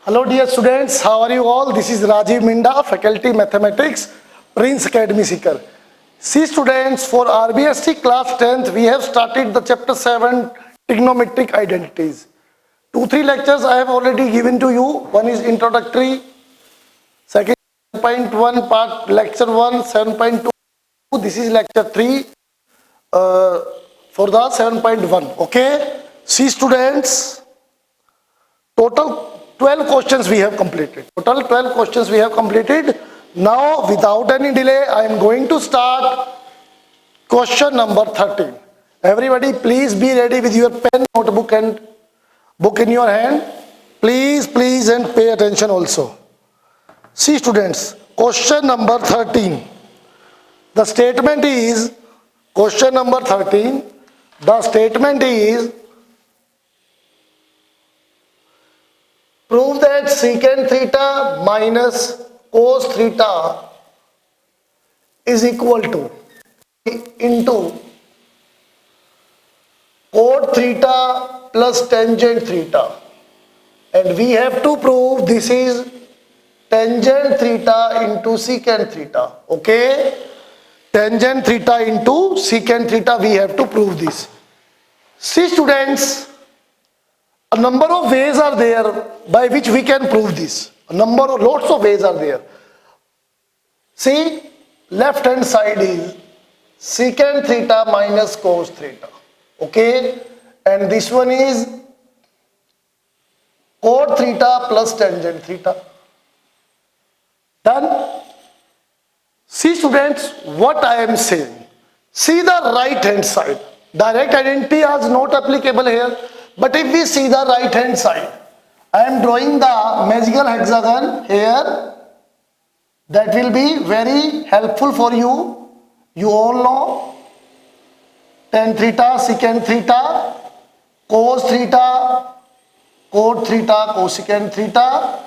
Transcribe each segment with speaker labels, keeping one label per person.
Speaker 1: Hello dear students, how are you all? This is Rajiv Minda, Faculty Mathematics, Prince Academy Seeker. See students, for RBSC class 10th, we have started the chapter 7 trigonometric identities. 2-3 lectures I have already given to you. One is introductory, second 7.1 part, lecture 1, 7.2. This is lecture 3 for the 7.1. Okay? See students, total 12 questions we have completed. Total 12 questions we have completed. Now, without any delay, I am going to start question number 13. Everybody, please be ready with your pen, notebook and book in your hand. Please, and pay attention also. See students, question number 13. The statement is, question number 13, the statement is, prove that secant theta minus cos theta is equal to into cot theta plus tangent theta, and we have to prove this is tangent theta into secant theta. Okay, tangent theta into secant theta, we have to prove this. See students, a number of ways are there by which we can prove this. Lots of ways are there. See, left hand side is secant theta minus cos theta. Okay, and this one is cot theta plus tangent theta. Done. See students, what I am saying. See the right hand side. Direct identity is not applicable here. But if we see the right hand side, I am drawing the magical hexagon here. That will be very helpful for you. You all know tan theta, secant theta, cos theta, cot theta, cosecant theta,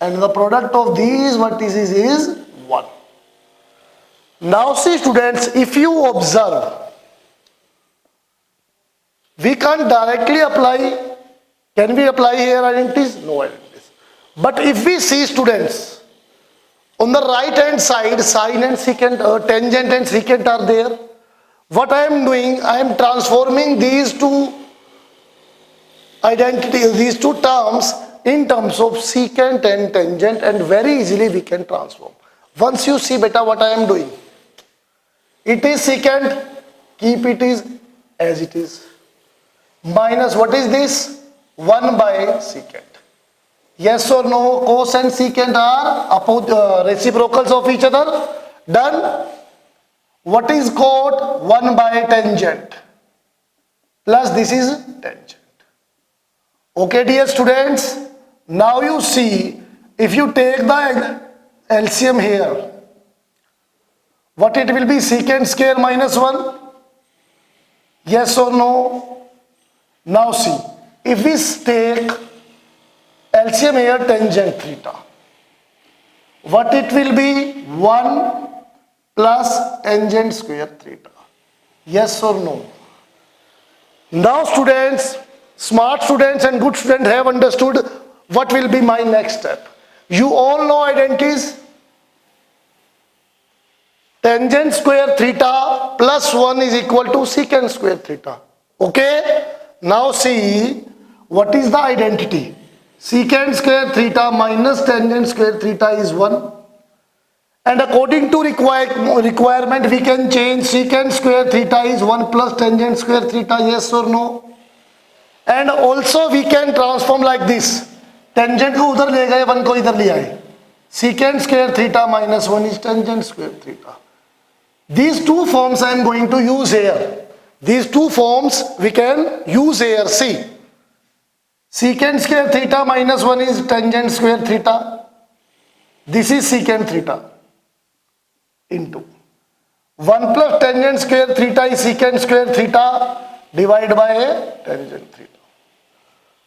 Speaker 1: and the product of these vertices is 1. Now see students, if you observe, we can't directly apply. Can we apply here identities? No identities. But if we see students, on the right hand side, sine and secant, tangent and secant are there. What I am doing, I am transforming these two identities, these two terms in terms of secant and tangent, and very easily we can transform. Once you see beta what I am doing, it is secant, keep it is as it is. Minus what is this? 1 by secant. Yes or no? Cos and secant are reciprocals of each other. Done. What is cot? 1 by tangent. Plus this is tangent. Okay dear students. Now you see, if you take the LCM here, what it will be? Secant square minus 1. Yes or no? Now see, if we take LCM here, tangent theta, what it will be? 1 plus tangent square theta. Yes or no? Now students, smart students and good students have understood what will be my next step. You all know identities. Tangent square theta plus 1 is equal to secant square theta. Okay? Now see, what is the identity? Secant square theta minus tangent square theta is 1. And according to requirement, we can change secant square theta is 1 plus tangent square theta, yes or no? And also we can transform like this. Tangent को उधर ले गए, 1 को इधर ले आए. Secant square theta minus 1 is tangent square theta. These two forms I am going to use here. These two forms we can use here. See, secant square theta minus 1 is tangent square theta. This is secant theta into 1 plus tangent square theta is secant square theta divided by a tangent theta.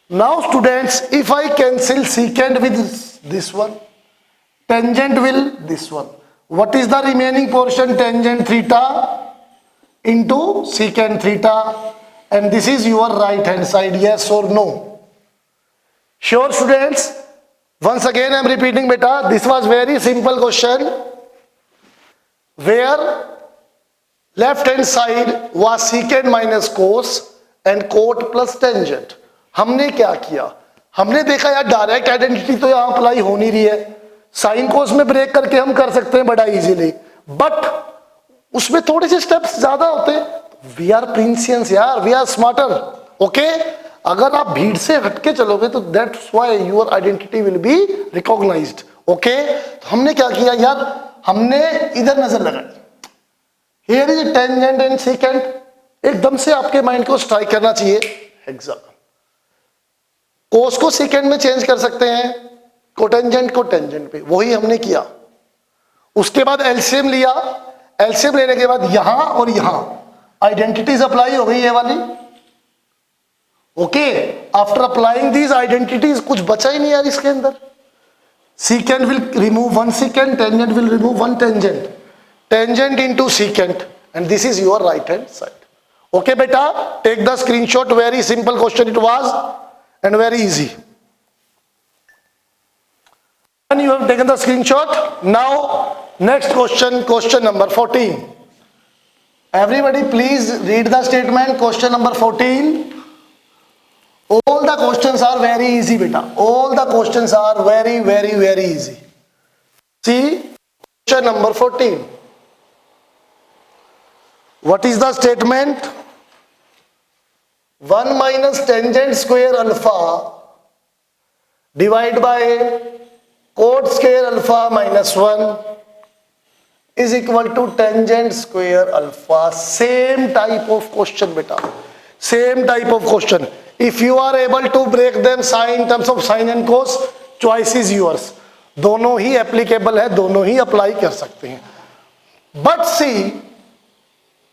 Speaker 1: Now students, if I cancel secant with this one, tangent will this one. What is the remaining portion? Tangent theta into secant theta, and this is your right hand side. Yes or no? Sure students, Once again I am repeating beta, this was very simple question where left hand side was secant minus cos and cot plus tangent. हमने क्या किया, हमने देखा यार direct identity तो यहां apply हो नहीं रही है, साइन कोस में ब्रेक करके हम कर सकते हैं बड़ा इजीली, बट उसमें थोड़े से स्टेप्स ज्यादा होते हैं. वी आर प्रिंसियंस यार, वी आर स्मार्टर. ओके, अगर आप भीड़ से हटके चलोगे तो that's why your identity will be recognised. Okay, तो हमने क्या किया यार, हमने इधर नजर लगाई, here is tangent and secant. एकदम से आपके माइंड को स्ट्राइक करना चाहिए हेक्सागन. कोस को सेकेंड में चेंज कर सकते हैं, कोटेंजेंट को टेंजेंट पे, वही हमने किया. उसके बाद एलसीएम लिया, एलसीएम लेने के बाद यहां और यहां आइडेंटिटीज अप्लाई हो गई ये वाली. Okay, after applying these identities कुछ बचा ही नहीं यार इसके अंदर. secant will remove one secant, tangent will remove one tangent, tangent into secant, and this is your right hand side. Okay beta, take the screenshot. Very simple question it was and very easy. And you have taken the screenshot. Now next question, question number 14. Everybody please read the statement. Question number 14. All the questions are very easy beta, all the questions are very easy. See question number 14. What is the statement? 1 minus tangent square alpha divided by cot square alpha minus 1 is equal to tangent square alpha. Same type of question beta, same type of question. If you are able to break them in terms of sin and cos, choice is yours. दोनों ही applicable है, दोनों ही apply कर सकते हैं. But see,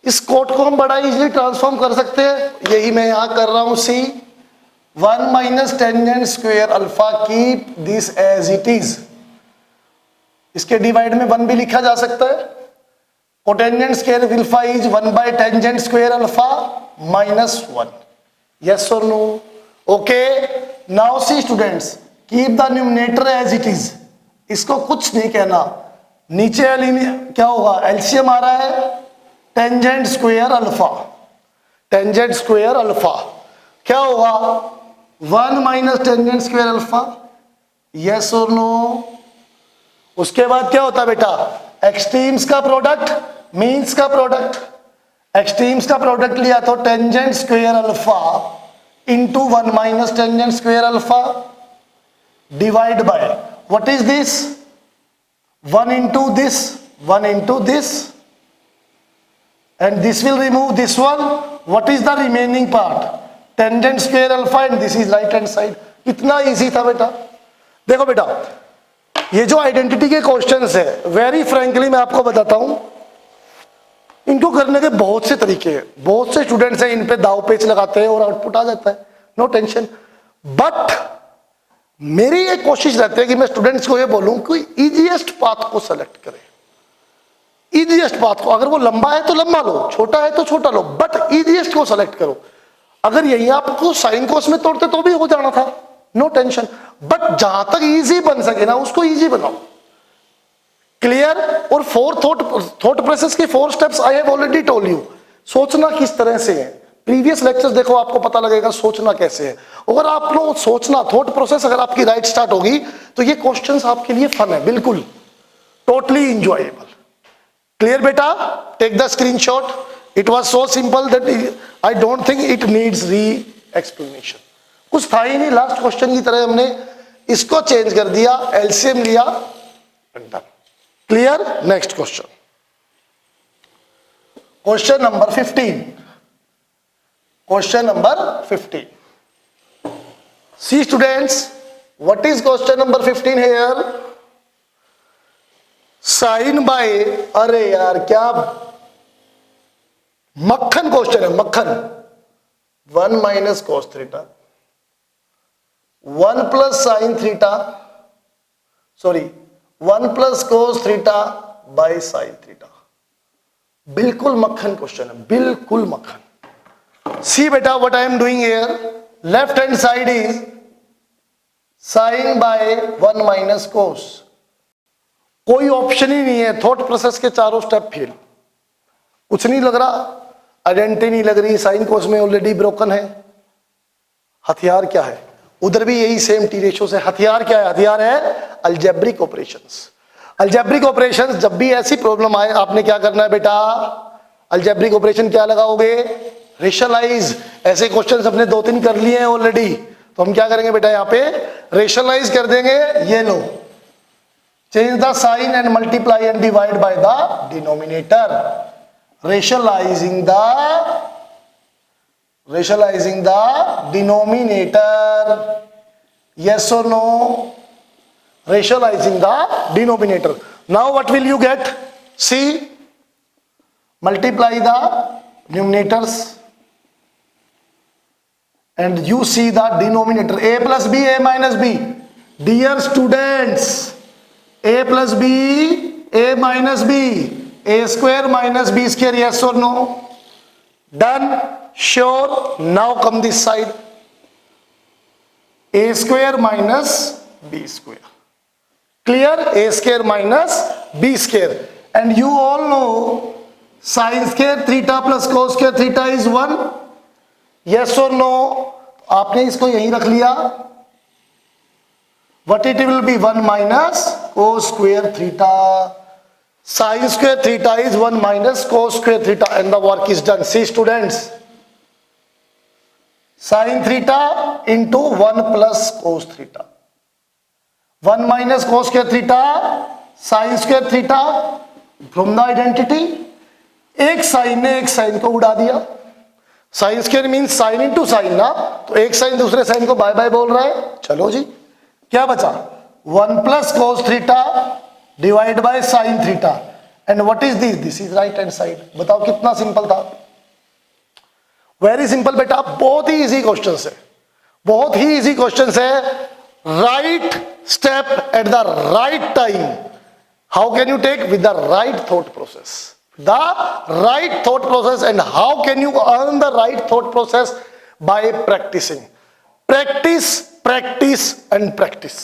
Speaker 1: इस coat को हम बड़ा इजीली ट्रांसफॉर्म कर सकते हैं, यही मैं यहां कर रहा हूं. सी 1 minus tangent square alpha, keep this as it is. इसके डिवाइड में 1 भी लिखा जा सकता है. Cotangent square alpha is 1 by tangent square alpha minus 1. Yes or no? Okay. Now see students, keep the numerator as it is. इसको कुछ नहीं कहना. नीचे वाली में क्या होगा, एलसीएम आ रहा है tangent square alpha, tangent square alpha क्या होगा 1 minus tangent square alpha. Yes और नो? उसके बाद क्या होता है बेटा, एक्सट्रीम्स का प्रोडक्ट, मीन्स का प्रोडक्ट. एक्सट्रीम्स का प्रोडक्ट लिया तो tangent square alpha into 1 minus tangent square alpha divide by what is this 1 into this, 1 into this, and this will remove this one. What is the remaining part? Tangent square alpha, and this is right hand side. इतना easy था बेटा. देखो बेटा, ये जो identity के questions है, very frankly मैं आपको बताता हूं, इनको करने के बहुत से तरीके हैं. बहुत से स्टूडेंट्स हैं इन पे दाव पेच लगाते हैं और आउटपुट आ जाता है, नो टेंशन. बट मेरी एक कोशिश रहती है कि मैं स्टूडेंट्स को ये बोलूं कि इजीएस्ट पाथ को सेलेक्ट करें. इजीएस्ट पाथ को, अगर वो लंबा है तो लंबा लो, छोटा है तो छोटा लो, बट इजीएस्ट को सेलेक्ट करो. अगर यही आपको साइन कोस में तोड़ते तो भी हो जाना था, नो टेंशन. बट जहां तक इजी बन सके ना उसको इजी बनाओ. क्लियर? और 4 थॉट प्रोसेस के 4 steps I have already told you. सोचना किस तरह से है, प्रीवियस लेक्चर्स देखो आपको पता लगेगा सोचना कैसे है. अगर आप लोग सोचना, थॉट प्रोसेस अगर आपकी राइट स्टार्ट होगी तो ये क्वेश्चंस आपके लिए फन है, बिल्कुल टोटली इंजॉयबल. क्लियर बेटा? Take the screenshot. It was so simple that I don't think it needs re explanation. कुछ था ही नहीं, लास्ट क्वेश्चन की तरह हमने इसको चेंज कर दिया, एलसीएम लिया, done. Clear? Next question, question number 15. Question number 15. See students, what is question number 15 here? Sin by, अरे यार क्या मक्खन क्वेश्चन है, मक्खन. 1 minus cos theta, 1 plus sin theta, sorry 1 plus cos theta by sin theta. बिल्कुल मक्खन question है, बिल्कुल मक्खन. See beta, what I am doing here, left hand side is sine by 1 minus cos. कोई ऑप्शन ही नहीं है, थॉट प्रोसेस के चारों स्टेप फेल। कुछ नहीं लग रहा, आइडेंटिटी नहीं लग रही, साइन कोस में ऑलरेडी ब्रोकन है। हथियार क्या है? उधर भी यही सेम टी रेशो से। हथियार क्या है? हथियार है अलजेब्रिक ऑपरेशंस। अलजेब्रिक ऑपरेशंस, जब भी ऐसी प्रॉब्लम आए आपने क्या करना है बेटा? अलजेब्रिक ऑपरेशन क्या लगाओगे? रेशनलाइज। ऐसे क्वेश्चंस अपने 2-3 कर लिए हैं ऑलरेडी, तो हम क्या करेंगे बेटा? यहाँ पे रेशनलाइज कर देंगे। ये लो, change the sign and multiply and divide by the denominator. Rationalising the denominator. yes or no? Rationalizing the denominator. Now what will you get? See, multiply the numerators and you see the denominator. A plus b, a minus b. Dear students, a plus b, a minus b, a square minus b square. Yes or no? Done? Sure. Now come this side. A square minus b square. Clear? A square minus b square. And you all know sin square theta plus cos square theta is 1. Yes or no? आपने इसको यहीं रख लिया. What it will be? 1 minus cos square theta. Sin square theta is 1 minus cos square theta, and the work is done. See students, sin theta into 1 plus cos theta. 1 minus cos square theta, sin square theta. From the identity, एक sign ने एक sign को उड़ा दिया. Sine square mean sine into sign ना, तो एक sign दूसरे साइन को बाय बाय बोल रहा है. चलो जी, क्या बचा? 1 plus cos theta divide by sine theta. And what is this? This is right hand side. बताओ कितना सिंपल था. वेरी सिंपल बेटा, बहुत ही इजी क्वेश्चन है, बहुत ही इजी क्वेश्चन है. Right step at the right time. How can you take? With the right thought process. The right thought process. And how can you earn the right thought process? By practicing. Practice, practice and practice.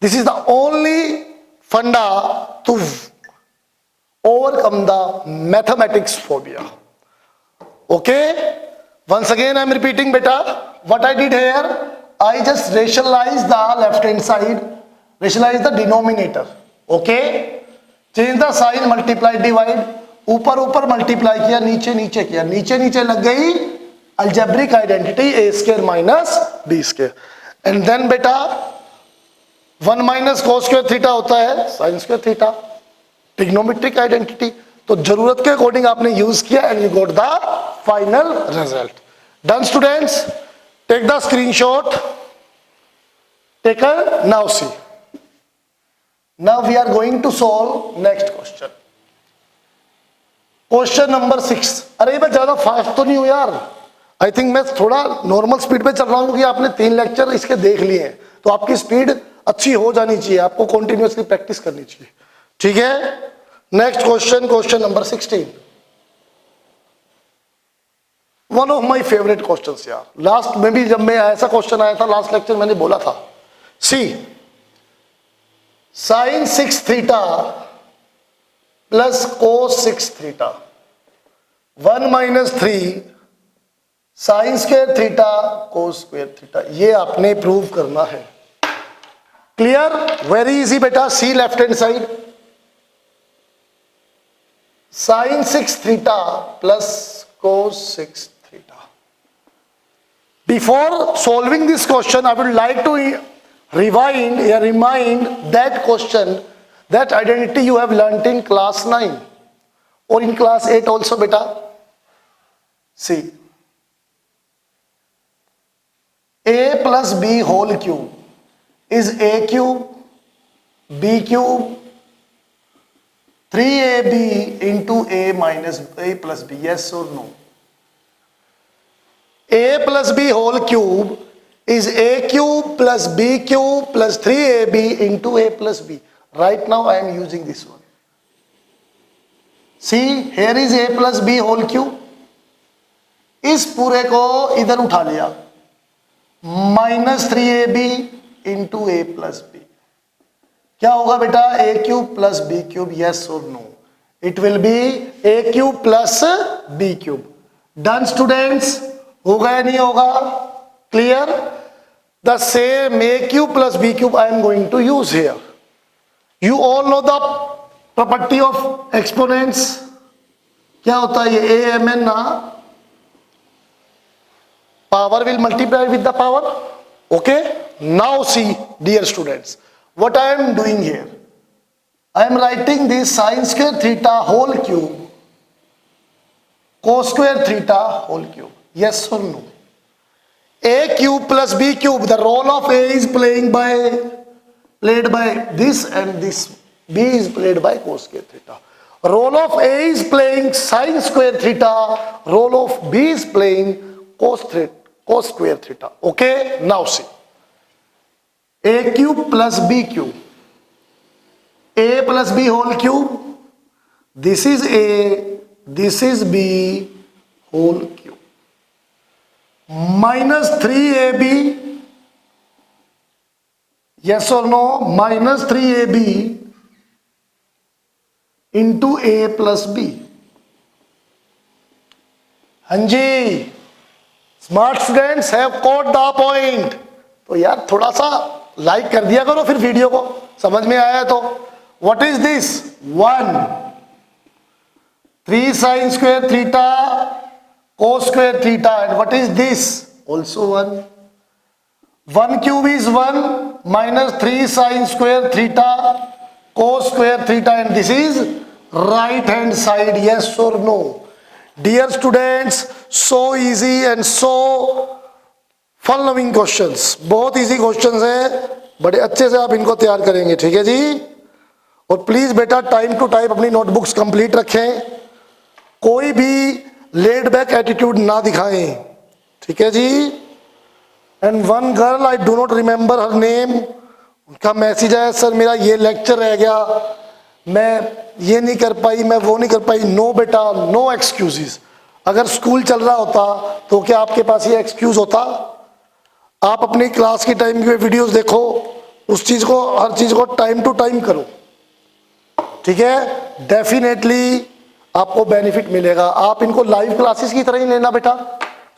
Speaker 1: This is the only funda to overcome the mathematics phobia. Okay? Once again I am repeating beta. What I did here, I just rationalized the left hand side, rationalized the denominator. Okay? Change the sign, multiply, divide. ऊपर ऊपर multiply किया, नीचे नीचे किया, नीचे नीचे लग गई algebraic identity a square minus b square. And then बेटा 1 माइनस कोस स्क्वायर थीटा होता है sine square theta. Trigonometric identity. तो जरूरत के अकॉर्डिंग आपने यूज किया and you got the final result. Done students, take the screenshot. Taken. Now see, now we are going to solve next question. Question number 6. अरे मैं ज्यादा fast तो नहीं हूं यार. आई थिंक मैं थोड़ा नॉर्मल स्पीड पे चल रहा हूं क्योंकि आपने 3 लेक्चर इसके देख लिए हैं, तो आपकी स्पीड अच्छी हो जानी चाहिए. आपको कंटिन्यूअसली प्रैक्टिस करनी चाहिए. ठीक है. Next question, question number 16. One of my favourite question यार. लास्ट में भी जब मैं ऐसा क्वेश्चन आया था लास्ट लेक्चर, मैंने बोला था see sine 6 theta plus cos 6 theta 1 minus 3 sine square theta cos square theta. ये आपने प्रूव करना है. क्लियर? वेरी इजी बेटा. See left hand side, sine 6 theta plus cos 6 theta. Before solving this question I would like to remind that question, that identity you have learnt in class 9 or in class 8 also beta. See, a plus b whole cube is a cube, b cube, 3ab into a minus a plus b. Yes or no? A plus b whole cube is a cube plus b cube plus 3ab into a plus b. Right now I am using this one. See, here is a plus b whole cube. इस पूरे को इधर उठा लिया, -3ab into ए plus B. क्या होगा बेटा? A cube plus b cube, yes और no? It will be a cube plus b cube. Done students? होगा या नहीं होगा? Clear? The same a cube plus b cube I am going to use here. You all know the property of exponents. क्या होता है ये? A m n ना, power will multiply with the power. Okay, now see dear students, what I am doing here, I am writing this sin square theta whole cube cos square theta whole cube, yes or no? A cube plus b cube, the role of A is played by this and this, b is played by cos square theta. Role of A is playing sin square theta, role of B is playing cos square theta. Okay, now see, a cube plus b cube, a plus b whole cube, this is a, this is b whole cube, minus 3ab, yes or no? Minus 3ab into a plus b. हाँ जी, smart students have caught the point. तो यार थोड़ा सा like कर दिया करो फिर वीडियो को, समझ में आया तो। What is this? 1 3 sin square theta cos square theta, and what is this? Also 1 1 cube is 1 minus 3 sin square theta cos square theta, and this is right hand side, yes or no? Dear students, so easy and so fun loving questions, बहुत easy questions हैं, बड़े अच्छे से आप इनको तैयार करेंगे, ठीक है जी। और प्लीज बेटा टाइम टू टाइम अपनी नोटबुक्स कंप्लीट रखें, कोई भी लेड बैक एटीट्यूड ना दिखाएं, ठीक है जी। And one girl, I do not remember her name, उनका मैसेज है, सर मेरा ये लेक्चर रह गया, मैं ये नहीं कर पाई, मैं वो नहीं कर पाई। नो बेटा, नो एक्सक्यूजेस। अगर स्कूल चल रहा होता तो क्या आपके पास ये एक्सक्यूज होता? आप अपनी क्लास की टाइम की वीडियोस देखो, उस चीज को, हर चीज को टाइम टू टाइम करो, ठीक है। डेफिनेटली आपको बेनिफिट मिलेगा। आप इनको लाइव क्लासेस की तरह ही लेना बेटा,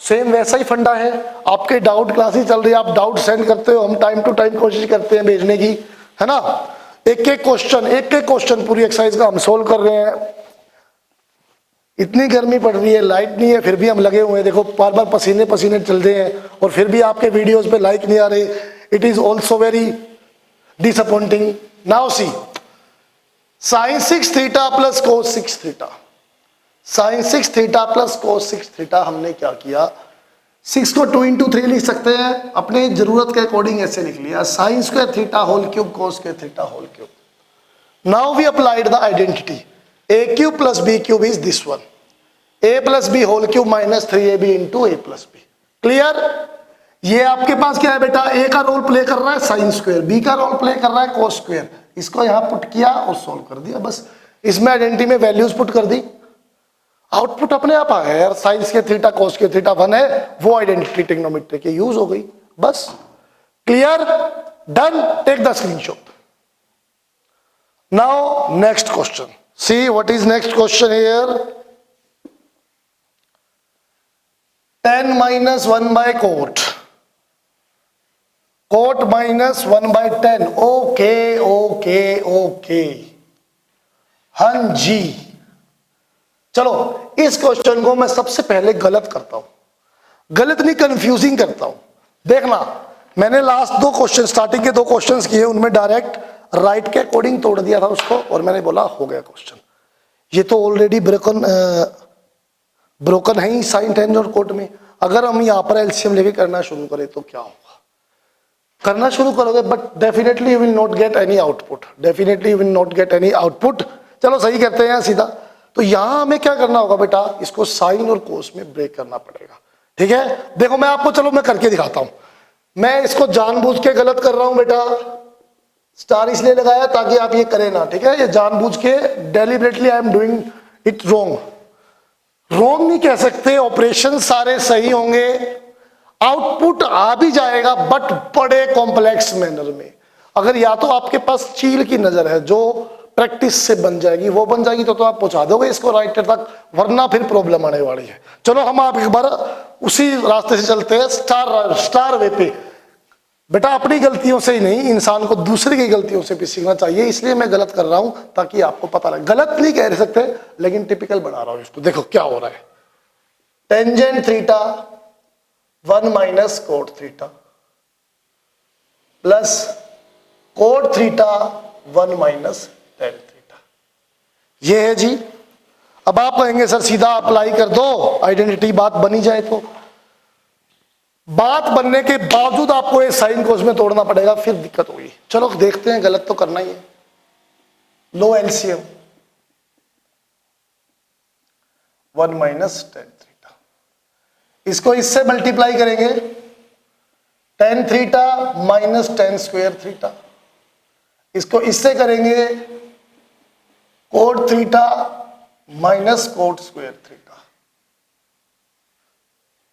Speaker 1: सेम वैसा ही फंडा है। आपके डाउट क्लासेस चल रही है, आप डाउट सेंड करते हो, हम टाइम टू टाइम कोशिश करते हैं भेजने की, है ना। एक एक क्वेश्चन पूरी एक्सरसाइज का हम सोल्व कर रहे हैं। इतनी गर्मी पड़ रही है, लाइट नहीं है, फिर भी हम लगे हुए हैं, देखो बार बार पसीने पसीने चल रहे हैं, और फिर भी आपके वीडियोस पे लाइक नहीं आ रहे। It is also very disappointing. Now see, sin 6 theta plus cos 6 theta, sin 6 theta plus cos 6 theta. हमने क्या किया, 6 को 2 into 3 लिख सकते हैं, अपने जरूरत के अकॉर्डिंग ऐसे लिख लिया, sin square theta whole cube cos square theta whole cube. Now we applied the identity, a cube plus b cube is this one, a plus b whole cube minus 3ab into a plus b। Clear? ये आपके पास क्या है बेटा, a का role play कर रहा है sine square, b का रोल प्ले कर रहा है cos स्क्वायर, इसको यहां पुट किया और सॉल्व कर दिया, बस इसमें आइडेंटिटी में वैल्यूज पुट कर दी, आउटपुट अपने आप आया यार। साइन के थीटा cos के थीटा 1 है, वो आइडेंटिटी ट्रिग्नोमेट्री की यूज हो गई, बस। Clear? Done. Take the screenshot. Now next question, see what is next question here. 10 minus 1 by cot, cot minus 1 by 10। Okay okay okay, हाँ जी। चलो इस क्वेश्चन को मैं सबसे पहले गलत करता हूं, गलत नहीं कंफ्यूजिंग करता हूं। देखना, मैंने लास्ट 2 क्वेश्चन, स्टार्टिंग के 2 क्वेश्चंस किए, उनमें डायरेक्ट राइट के अकॉर्डिंग तोड़ दिया था उसको, और मैंने बोला हो गया क्वेश्चन। ये तो ऑलरेडी ब्रोकन है ही साइन टेन और कोट में। अगर हम यहाँ पर एलसीएम लेके करना शुरू करें तो क्या होगा? करना शुरू करोगे but definitely you will not get any output, definitely you will not get any output. चलो सही करते हैं सीधा। तो यहां हमें क्या करना होगा बेटा, इसको साइन और कोस में ब्रेक करना पड़ेगा, ठीक है। देखो मैं आपको, चलो मैं करके दिखाता हूं। मैं इसको जानबूझ के गलत कर रहा हूं बेटा, स्टार इसलिए लगाया ताकि आप ये करें ना, ठीक है। ये जानबूझ के deliberately I am doing it wrong. Wrong नहीं कह सकते, ऑपरेशन सारे सही होंगे, आउटपुट आ भी जाएगा बट बड़े कॉम्प्लेक्स मैनर में। अगर या तो आपके पास चील की नजर है जो प्रैक्टिस से बन जाएगी, वो बन जाएगी तो आप पहुंचा दोगे इसको राइटर तक, वरना फिर प्रॉब्लम आने वाली है। चलो हम आप एक बार उसी रास्ते से चलते हैं, स्टार वे पे। बेटा अपनी गलतियों से ही नहीं, इंसान को दूसरे की गलतियों से भी सीखना चाहिए, इसलिए मैं गलत कर रहा हूं ताकि आपको पता लगे। गलत नहीं कह सकते लेकिन टिपिकल बना रहा हूं इसको। देखो क्या हो रहा है, tangent theta 1 minus cot theta plus cot theta 1 minus tan theta, ये है जी। अब आप कहेंगे सर सीधा अप्लाई कर दो, आइडेंटिटी बात बनी जाए तो। बात बनने के बावजूद आपको ये साइन को उसमें तोड़ना पड़ेगा, फिर दिक्कत होगी। चलो देखते हैं, गलत तो करना ही है। लो एलसीएम 1 माइनस टेन थीटा, इसको इससे मल्टीप्लाई करेंगे, tan theta minus ten square theta, इसको इससे करेंगे coat theta minus cot square theta.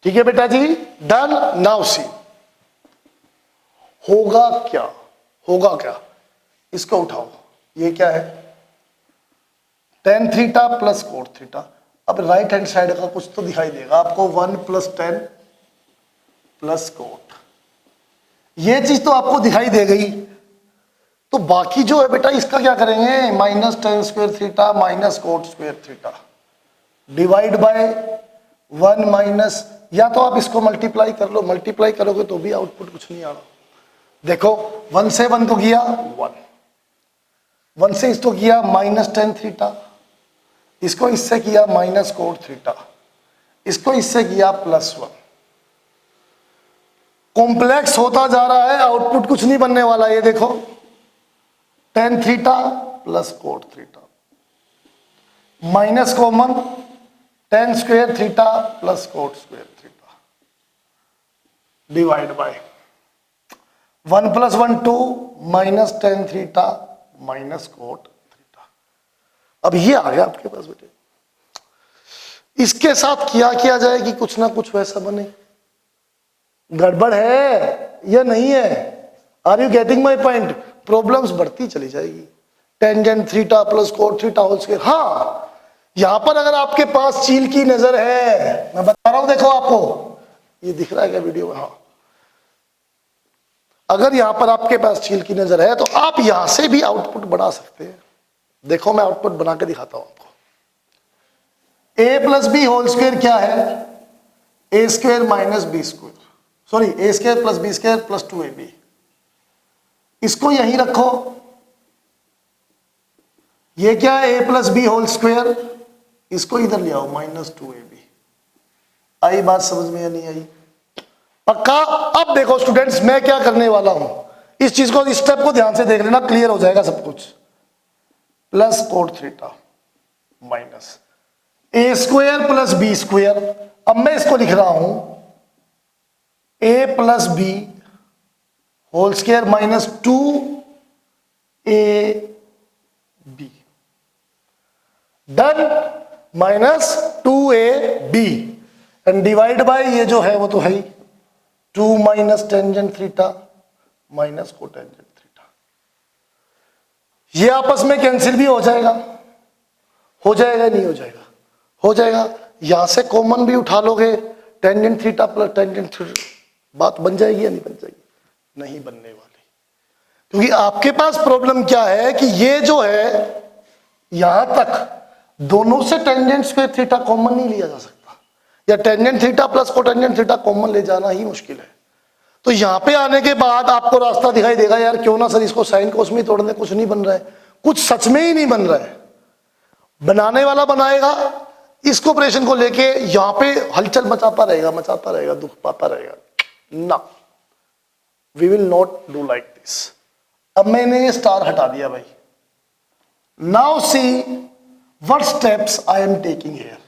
Speaker 1: ठीक है बेटा जी, डन। नाउ सी होगा क्या, होगा क्या, इसको उठाओ, ये क्या है, tan theta plus cot theta. अब राइट हैंड साइड का कुछ तो दिखाई देगा आपको, 1 प्लस टेन प्लस कोट, ये चीज तो आपको दिखाई दे गई। तो बाकी जो है बेटा इसका क्या करेंगे, minus ten square theta minus cot square theta divide by 1 minus, या तो आप इसको मल्टीप्लाई कर लो, मल्टीप्लाई करोगे तो भी आउटपुट कुछ नहीं आ रहा। देखो 1 से 1 को किया 1, 1 से इसको किया माइनस टेन थीटा, इसको इससे किया माइनस कोट थीटा, इसको इससे किया प्लस 1। कॉम्प्लेक्स होता जा रहा है, आउटपुट कुछ नहीं बनने वाला। ये देखो tan theta plus cot theta minus common ten square theta plus coat square theta divide by 1 plus 1 2 minus tan theta minus cot theta. अब ये आ गया आपके पास बेटे। इसके साथ किया जाए कि कुछ ना कुछ वैसा बने। गड़बड़ है या नहीं है? Are you getting my point? Problems बढ़ती चली जाएगी। Tangent theta plus cot theta whole square. हाँ, यहां पर अगर आपके पास चील की नजर है, मैं बता रहा हूं, देखो आपको ये दिख रहा है क्या वीडियो में? हाँ, अगर यहां पर आपके पास चील की नजर है तो आप यहां से भी आउटपुट बना सकते हैं। देखो मैं आउटपुट बना के दिखाता हूं आपको। A plus b whole square क्या है? A square minus b square, sorry a square plus b square plus 2ab। इसको यहीं रखो। ये क्या है? A plus b whole square, इसको इधर ले आओ माइनस 2ab। आई बात समझ में या नहीं आई? पक्का? अब देखो स्टूडेंट्स, मैं क्या करने वाला हूं, इस चीज को, इस स्टेप को ध्यान से देख लेना, क्लियर हो जाएगा सब कुछ। Plus cot theta minus a square plus b square. अब मैं इसको लिख रहा हूं a plus b whole square minus 2ab done, minus 2ab and divide by ये जो है वो तो है ही 2 minus tangent theta minus cotangent theta. ये आपस में कैंसिल भी हो जाएगा। हो जाएगा नहीं हो जाएगा? हो जाएगा। यहां से कॉमन भी उठा लोगे, tangent theta plus tangent theta, बात बन जाएगी या नहीं बन जाएगी? नहीं बनने वाली। क्योंकि आपके पास प्रॉब्लम क्या है कि ये जो है यहां तक दोनों से टेंजेंट स्क्वायर थीटा कॉमन नहीं लिया जा सकता, या tangent theta plus cotangent theta common ले जाना ही मुश्किल है। तो यहां पे आने के बाद आपको रास्ता दिखाई देगा, यार क्यों ना सर इसको साइन कोस में तोड़ने, कुछ नहीं बन रहा है, कुछ सच में ही नहीं बन रहा है। बनाने वाला बनाएगा, इस ऑपरेशन को लेके यहां पे हलचल मचाता रहेगा, दुख पाता रहेगा ना। We will not do like this. अब मैंने ये स्टार हटा दिया भाई। Now see what steps I am taking here.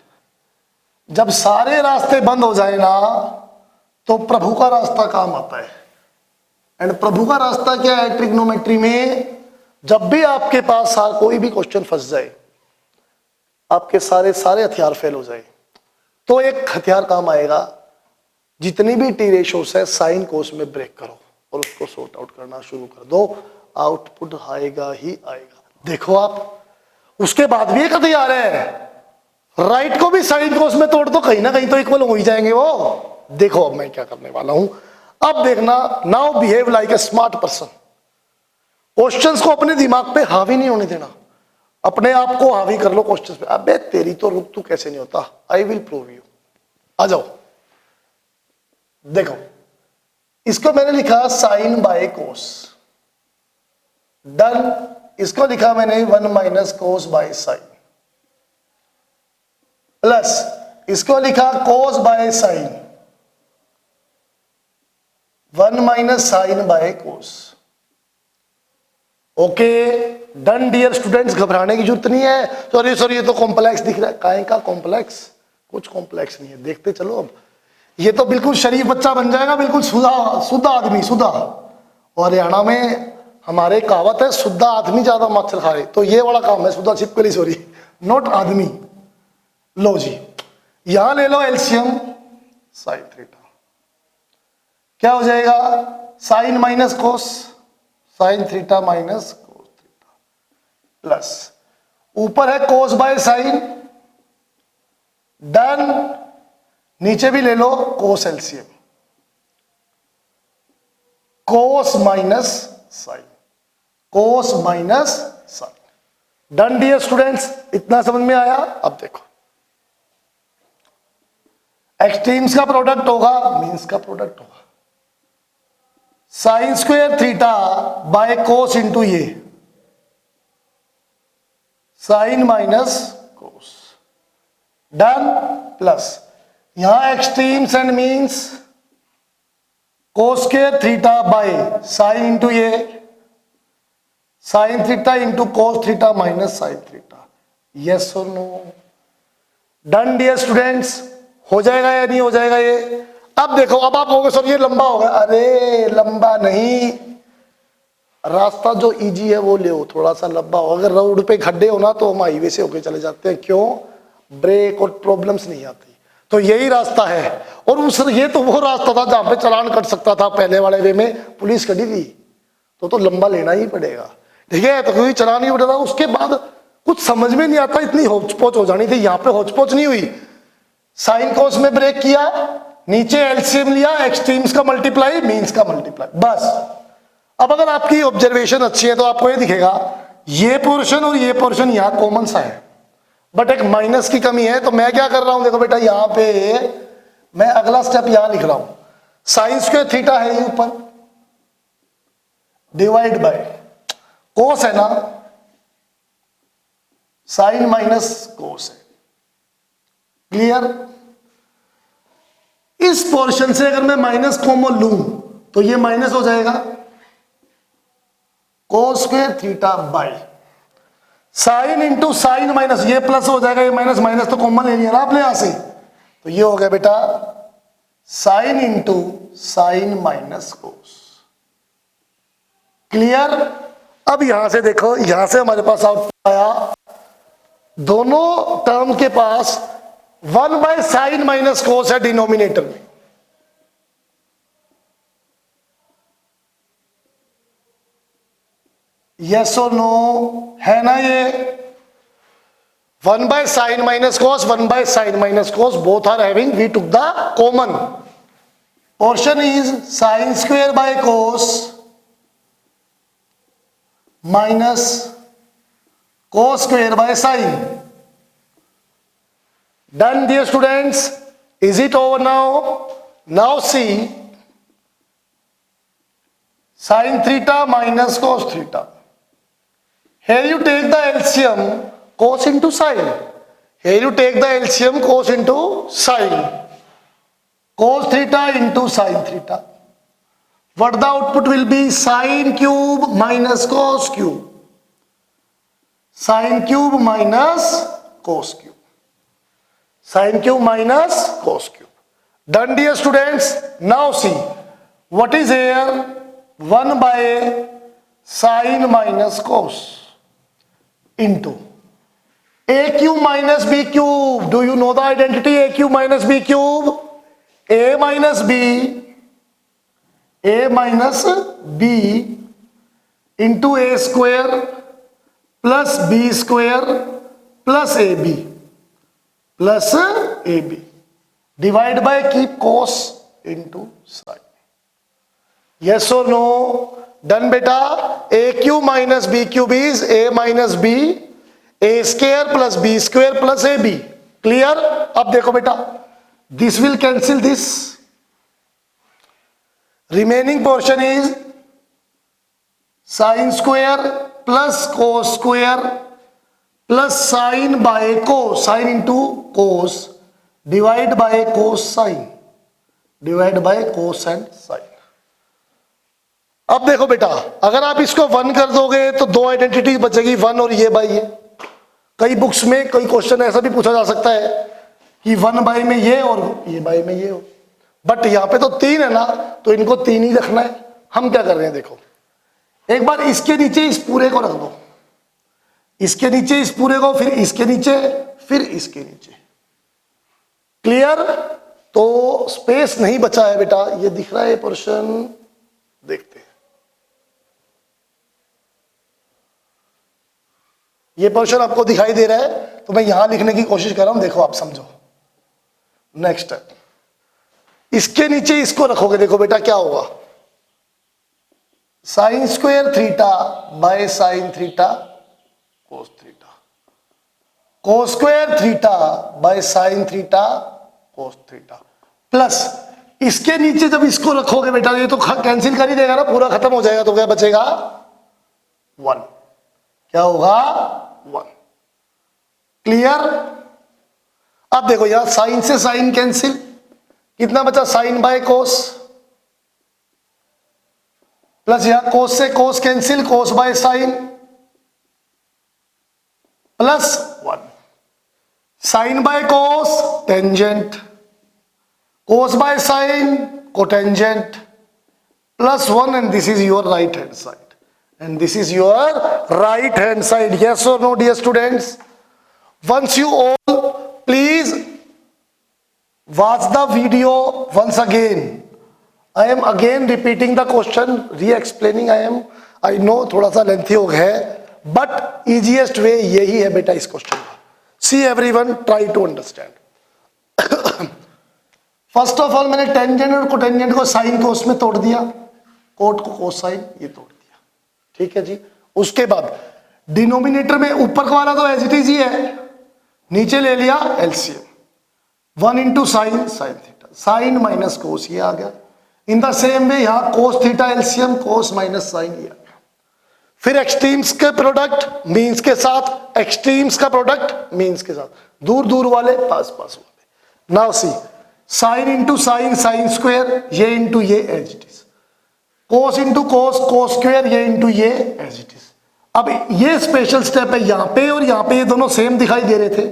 Speaker 1: जब सारे रास्ते बंद हो जाए ना तो प्रभु का रास्ता काम आता है। एंड प्रभु का रास्ता क्या है? ट्रिग्नोमेट्री में जब भी आपके पास कोई भी क्वेश्चन फंस जाए, आपके सारे हथियार फेल हो जाए, तो एक हथियार काम आएगा, जितनी भी टी रेशोस है साइन कोस में ब्रेक करो और उसको सॉर्ट आउट करना शुरू कर दो, आउटपुट आएगा ही आएगा। देखो आप, उसके बाद भी एक तैयार है, राइट को भी साइन कोस में तोड़ दो, कहीं ना कहीं तो इक्वल हो ही जाएंगे वो। देखो अब मैं क्या करने वाला हूं, अब देखना, now behave like a smart person. Questions को अपने दिमाग पे हावी नहीं होने देना, अपने आप को हावी कर लो क्वेश्चंस पे। अबे तेरी तो रुक, तू कैसे नहीं होता, आई विल प्रूव यू। आ जाओ, देखो इसको मैंने लिखा साइन बाय कोस, डन। इसको लिखा मैंने 1 minus cos by sine, plus इसको लिखा cos by sine, 1 minus sine by cos. Okay done dear students, घबराने की जरूरत नहीं है। सॉरी सॉरी, ये तो कॉम्प्लेक्स दिख रहा है, काहे का कॉम्प्लेक्स, कुछ कॉम्प्लेक्स नहीं है, देखते चलो। अब ये तो बिल्कुल शरीफ बच्चा बन जाएगा, बिल्कुल शुद्ध आदमी, शुद्ध। और हरियाणा में हमारे कहावत है, शुद्ध आदमी ज्यादा मच्छर खाए, तो ये वाला काम है, शुद्ध छिपकली, सॉरी नॉट आदमी। लो जी, यहां ले लो एलसीएम, साइन थीटा क्या हो जाएगा, sine minus cos, sine theta minus cos theta, plus ऊपर है कोस बाय साइन, डन। नीचे भी ले लो cos LCM, cos minus sine, cos minus sine, done dear students. इतना समझ में आया। अब देखो, एक्सट्रीम्स का प्रोडक्ट होगा, मीन्स का प्रोडक्ट होगा, sine square theta by cos into ये sine minus cos, done. Plus यहां extremes and means cos square theta by sine into ये sine theta into cos theta minus sine theta, yes और no, done dear students. हो जाएगा या नहीं हो जाएगा ये। अब देखो, अब आप कहोगे सर ये लंबा होगा, अरे लंबा नहीं, रास्ता जो इजी है वो ले, थोड़ा सा लंबा हो। अगर रोड पे खड्डे हो ना तो हम हाईवे से होके चले जाते हैं, क्यों, ब्रेक और प्रॉब्लम्स नहीं आती, तो यही रास्ता है। और उस ये तो वो रास्ता था जहां पे चालान कट सकता था, पहले वाले वे में पुलिस खड़ी थी, तो लंबा लेना ही पड़ेगा, ठीक है। तो क्योंकि चालान ही उठा था, उसके बाद कुछ समझ में नहीं आता, इतनी होचपोच हो जानी थी। यहाँ पे होचपोच नहीं हुई, साइन कोस में ब्रेक किया, नीचे एलसीएम लिया, एक्सट्रीम्स का मल्टीप्लाई, मीन्स का मल्टीप्लाई, बस। अब अगर आपकी ऑब्जर्वेशन अच्छी है तो आपको ये दिखेगा, ये पोर्शन और ये पोर्शन यहां कॉमन सा है, बट एक माइनस की कमी है। तो मैं क्या कर रहा हूं, देखो बेटा, यहां पे मैं अगला स्टेप यहां लिख रहा हूं, साइन स्क्वायर थीटा है ये ऊपर, डिवाइड बाय कोस है ना, साइन माइनस कोस है, क्लियर। इस पोर्शन से अगर मैं माइनस कॉमन लूं तो ये माइनस हो जाएगा, कोस square theta by sine into sign minus, ये प्लस हो जाएगा, ये माइनस, माइनस तो कॉमन ले लिया ना आपने यहां से, तो ये हो गया बेटा साइन इंटू साइन माइनस कोस, क्लियर। अब यहां से देखो, यहां से हमारे पास आउटपुट आया, दोनों टर्म के पास 1 बाय साइन माइनस कोस है डिनोमिनेटर में, यस और नो, है ना ये। 1 by sine minus cos, 1 by sine minus cos, both are having, we took the common portion is sine square by cos minus cos square by sine, done dear students, is it over now? Now see, sin theta minus cos theta, here you take the LCM cos into sin, here you take the LCM cos into sin, cos theta into sin theta, what the output will be, sin cube minus cos cube, sin cube minus cos cube, sin cube minus cos cube, done dear students. Now see, what is here, 1 by sin minus cos into a cube minus b cube. Do you know the identity a cube minus b cube? A minus b into a square plus b square plus a b divide by keep cos into sine. Yes और no? Done बेटा। A cube minus b cube is a minus b a square plus b square plus a b. Clear? अब देखो बेटा, this will cancel this, remaining portion is sine square plus cos square plus sine by cos, sine into cos divide by cos sign, divide by cos and sine. अब देखो बेटा, अगर आप इसको 1 कर दोगे तो दो आइडेंटिटी बचेगी, 1 और ये बाय ये। कई बुक्स में कई क्वेश्चन ऐसा भी पूछा जा सकता है कि 1 बाय में ये और ये बाय में ये हो, बट यहां पे तो 3 है ना, तो इनको 3 ही रखना है। हम क्या कर रहे हैं, देखो एक बार इसके नीचे इस पूरे को रख दो, इसके नीचे इस पूरे को, फिर इसके नीचे, फिर इसके नीचे। क्लियर? तो स्पेस नहीं बचा है बेटा, ये दिख रहा है पोर्शन, देखते हैं। ये पोर्शन आपको दिखाई दे रहा है, तो मैं यहां लिखने की कोशिश कर रहा हूं, देखो आप समझो। नेक्स्ट, इसके नीचे इसको रखोगे, देखो बेटा क्या होगा, sine square theta by sine theta cos theta, cos square theta by sine theta cos theta, plus इसके नीचे जब इसको रखोगे बेटा, ये तो कैंसिल कर ही देगा ना, पूरा खत्म हो जाएगा, तो क्या बचेगा 1। क्या होगा 1। क्लियर? अब देखो यहां साइन से साइन कैंसिल, कितना बचा, साइन बाय कोस, प्लस यहां कोस से cos cancel, cos by sine plus 1, sine by cos tangent, cos by sine cotangent plus 1, and this is your right hand side, and this is your right hand side. Yes और no dear students? Once you all please watch the video once again. I am again repeating the question, re-explaining. I know थोड़ा सा lengthy हो गया है, but easiest way यही है बेटा इस क्वेश्चन का। See everyone, try to understand. First of all मैंने टेंजेंट और कोटेंजेंट को साइन कोस में तोड़ दिया, कोट को कोसाइन ये तोड़ दिया, ठीक है जी। उसके बाद डिनोमिनेटर में ऊपर का वाला तो एज इट इज ही है, नीचे ले लिया LCM, 1 into sine sine theta, sine minus cos ये आ गया। इन द सेम वे यहां cos theta LCM, cos minus sine ये आ गया। फिर एक्सट्रीम्स के प्रोडक्ट मीन्स के साथ, एक्सट्रीम्स का प्रोडक्ट मीन्स के साथ, दूर दूर वाले पास पास वाले। Now see, sine into sine sine square, ये इंटू ये as it is, cos into cos cos square, ये इंटू ये एज इट इज। अब ये स्पेशल स्टेप है यहां पे, और यहां पे ये दोनों सेम दिखाई दे रहे थे,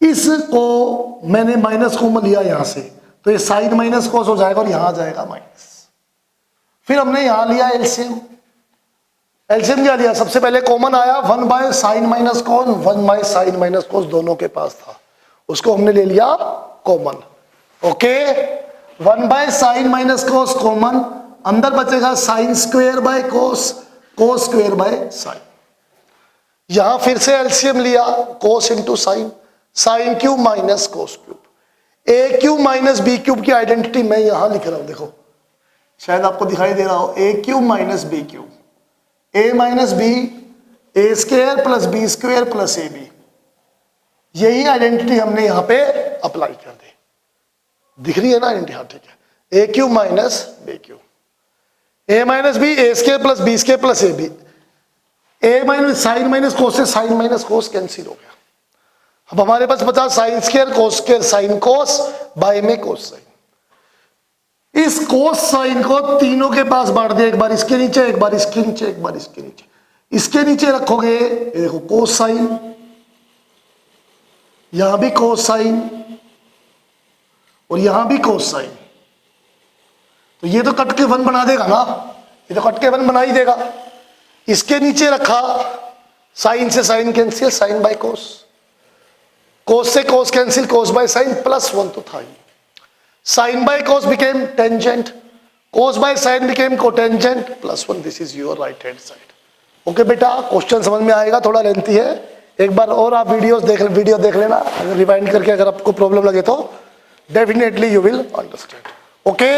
Speaker 1: इसको मैंने माइनस कॉमन लिया यहां से, तो ये साइन माइनस कोस हो जाएगा और यहां आ जाएगा माइनस। फिर हमने यहां लिया एलसीएम, एलसीएम क्या लिया, सबसे पहले कॉमन आया 1 by sine minus cos, 1 by sine minus cos दोनों के पास था, उसको हमने ले लिया common. Okay, 1 by sine minus cos common, अंदर बचेगा sine square by cos, cos square by sine. यहां फिर से एलसीएम लिया, cos into sine, sine cube minus cos cube, a cube minus b cube की आइडेंटिटी मैं यहां लिख रहा हूं, देखो शायद आपको दिखाई दे रहा हो, a cube minus b cube, a minus b a square plus b square plus a b, यही आइडेंटिटी हमने यहां पे अप्लाई कर दी। दिख रही है ना आइडेंटिटी? हाँ ठीक है, a cube minus b cube, a minus b a square plus b square plus a b, a minus sine minus cos से साइन माइनस कोस कैंसिल हो गया। अब हमारे पास बचा sine square cos square sine cos by में cos sign. इस कोस sign को तीनों के पास बांट दिया, एक बार इसके नीचे, एक बार इसके नीचे, एक बार इसके नीचे। इसके नीचे रखोगे देखो कोस साइन, यहां भी कोस साइन और यहां भी कोस साइन, तो ये तो कट के 1 बना देगा ना, ये तो कट के 1 बना ही देगा। इसके नीचे रखा, साइन से sine cancel, sine by cos, cos से cos cancel, cos by sine plus 1 तो था ही। Sin by cos became tangent, cos by sin became cotangent, +1. This is your right hand side. Okay बेटा, क्वेश्चन समझ में आएगा, थोड़ा लेंथी है, एक बार और आप वीडियो देख लेना, अगर रिवाइंड करके अगर आपको प्रॉब्लम लगे तो definitely you will understand. Okay,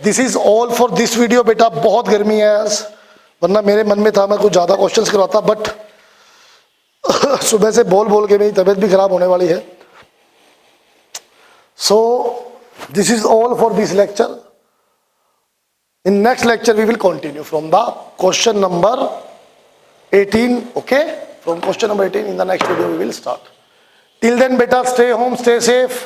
Speaker 1: this is all for this video. बेटा बहुत गर्मी है आज, वरना मेरे मन में था मैं कुछ ज़्यादा क्वेश्चंस करवाता, बट सुबह से बोल के मेरी तबीयत भी खराब होने वाली है. So this is all for this lecture. In next lecture we will continue from the question number 18. Okay, from question number 18 in the next video we will start. Till then beta, stay home, stay safe,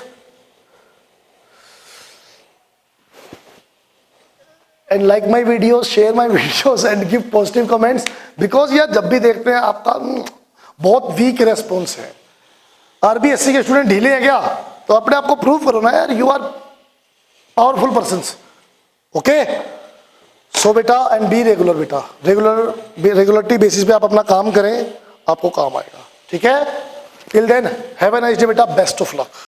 Speaker 1: and like my videos, share my videos and give positive comments, because यार जब भी देखते हैं आपका बहुत week response है. RBSC के student ढीले हैं क्या, तो अपने आप को प्रूव करो ना यार, you are powerful persons. Okay, so बेटा, एंड बी रेगुलर बेटा, रेगुलरिटी बेसिस पे आप अपना काम करें, आपको काम आएगा. ठीक है, till then have a nice day बेटा, बेस्ट ऑफ लक.